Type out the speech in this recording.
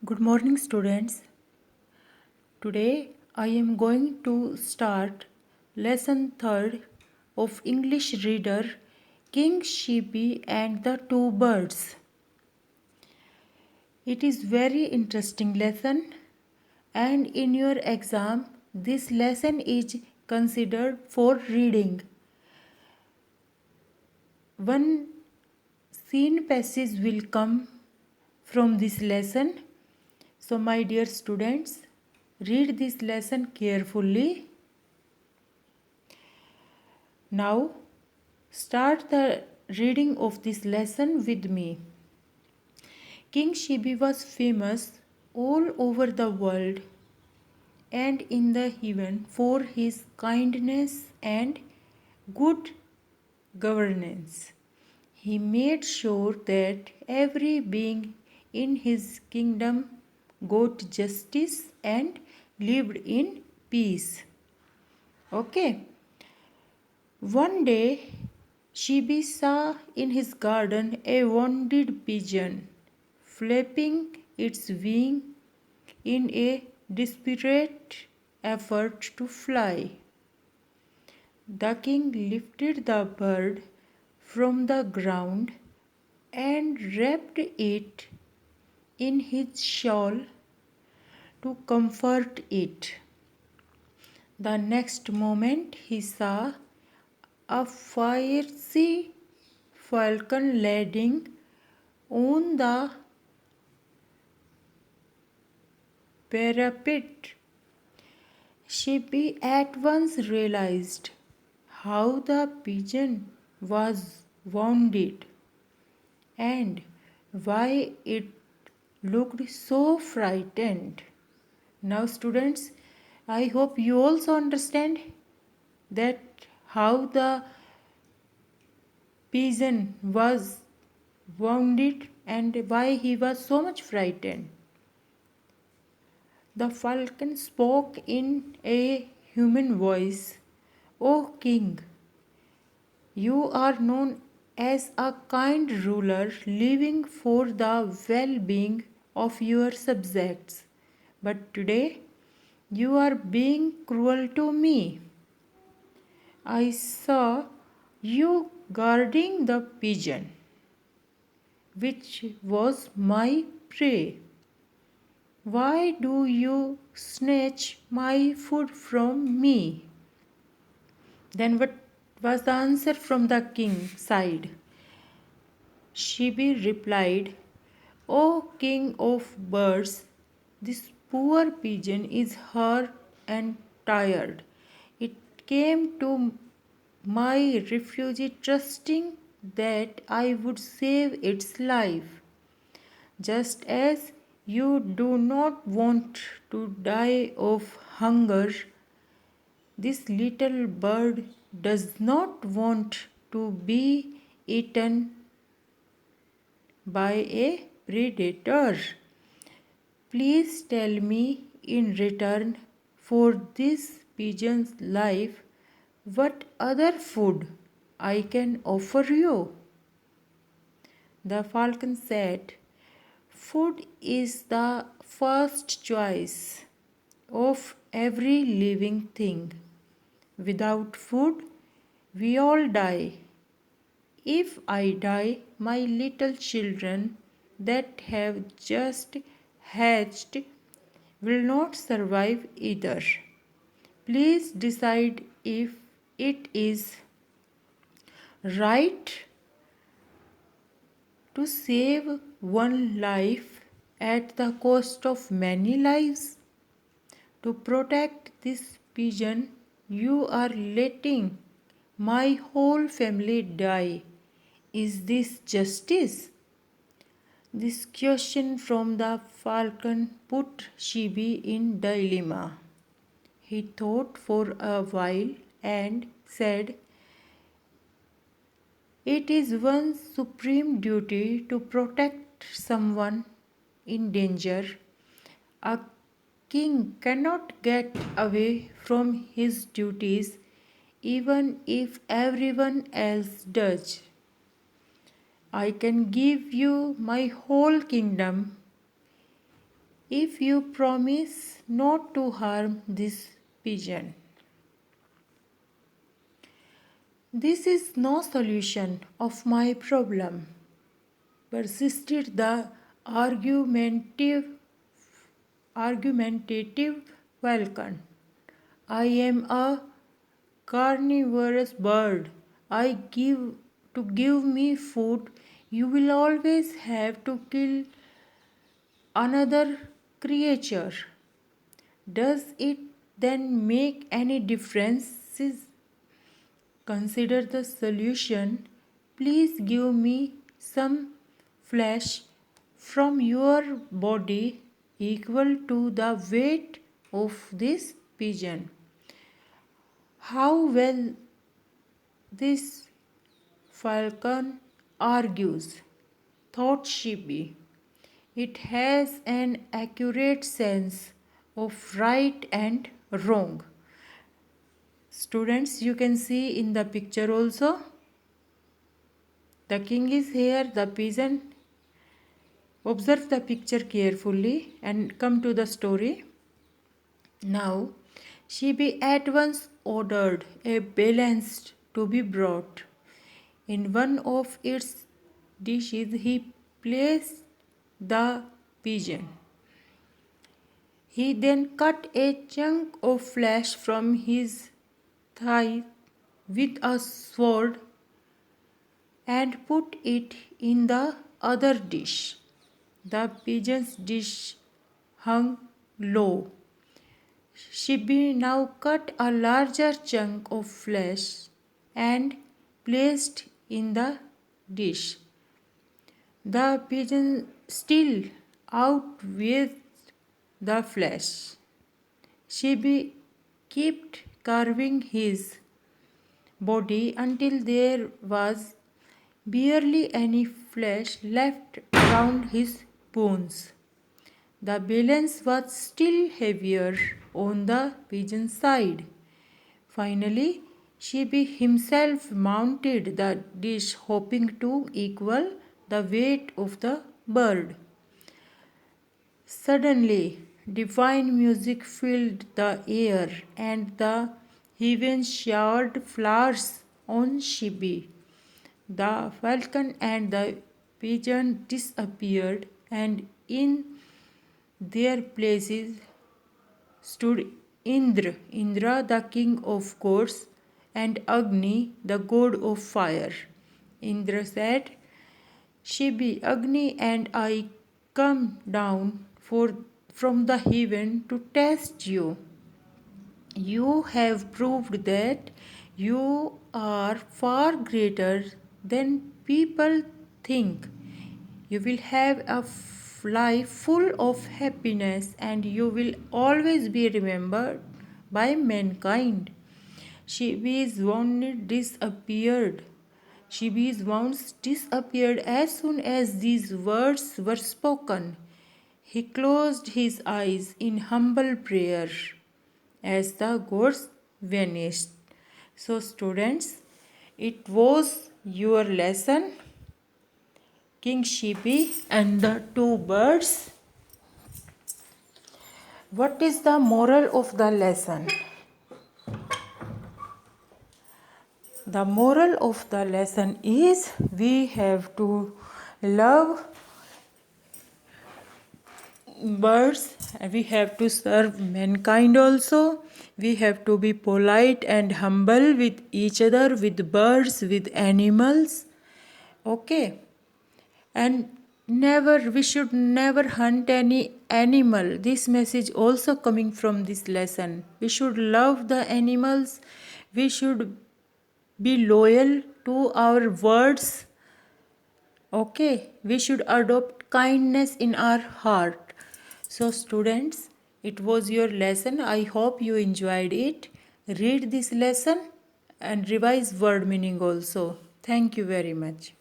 Good morning, students. Today I am going to start lesson 3rd of English Reader King Sheepy and the Two Birds. It is very interesting lesson, and in your exam this lesson is considered for reading. One scene passage will come from this lesson. So my dear students, read this lesson carefully. Now start the reading of this lesson with me. King Shibi was famous all over the world and in the heaven for his kindness and good governance. He made sure that every being in his kingdom got justice and lived in peace. Okay. One day, Shibi saw in his garden a wounded pigeon flapping its wing in a desperate effort to fly. The king lifted the bird from the ground and wrapped it in his shawl to comfort it. The next moment he saw a fiery falcon landing on the parapet. Shippy at once realized how the pigeon was wounded and why it looked so frightened. Now, students, I hope you also understand that how the pigeon was wounded and why he was so much frightened. The falcon spoke in a human voice. O king, you are known as a kind ruler living for the well being of your subjects. But today you are being cruel to me. I saw you guarding the pigeon, which was my prey. Why do you snatch my food from me? Then what was the answer from the king's side? Shibi replied, O king of birds, this poor pigeon is hurt and tired. It came to my refuge trusting that I would save its life. Just as you do not want to die of hunger, this little bird does not want to be eaten by a predator. Please tell me in return for this pigeon's life what other food I can offer you. The falcon said, Food is the first choice of every living thing. Without food, we all die. If I die, my little children that have just hatched will not survive either. Please decide if it is right to save one life at the cost of many lives. To protect this pigeon, you are letting my whole family die. Is this justice? This question from the falcon put Shibi in dilemma. He thought for a while and said, It is one's supreme duty to protect someone in danger. A king cannot get away from his duties even if everyone else does. I can give you my whole kingdom if you promise not to harm this pigeon. This is no solution of my problem, persisted the argumentative falcon. I am a carnivorous bird. To give me food, you will always have to kill another creature. Does it then make any difference? Consider the solution. Please give me some flesh from your body equal to the weight of this pigeon. How well this falcon argues, thought Shibi. It has an accurate sense of right and wrong. Students, you can see in the picture also. The king is here, the pigeon. Observe the picture carefully and come to the story. Now, Shibi at once ordered a balance to be brought. In one of its dishes, he placed the pigeon. He then cut a chunk of flesh from his thigh with a sword and put it in the other dish. The pigeon's dish hung low. Shibi now cut a larger chunk of flesh and placed in the dish. The pigeon still outweighed the flesh. Shibi kept carving his body until there was barely any flesh left around his bones. The balance was still heavier on the pigeon's side. Finally, Shibi himself mounted the dish, hoping to equal the weight of the bird. Suddenly, divine music filled the air, and the heavens showered flowers on Shibi. The falcon and the pigeon disappeared, and in their places stood Indra the king of gods, and Agni the god of fire. Indra said, Shibi, Agni and I come down from the heaven to test you. You have proved that you are far greater than people think. You will have a life full of happiness, and you will always be remembered by mankind. Shibi's wound disappeared. Shibi's wounds disappeared as soon as these words were spoken. He closed his eyes in humble prayer as the gods vanished. So, students, it was your lesson, King Shibi and the two birds. What is the moral of the lesson? The moral of the lesson is we have to love birds, we have to serve mankind also. We have to be polite and humble with each other, with birds, with animals. Okay. And we should never hunt any animal. This message also coming from this lesson. We should love the animals. We should be loyal to our words. Okay, we should adopt kindness in our heart. So students, it was your lesson. I hope you enjoyed it. Read this lesson and revise word meaning also. Thank you very much.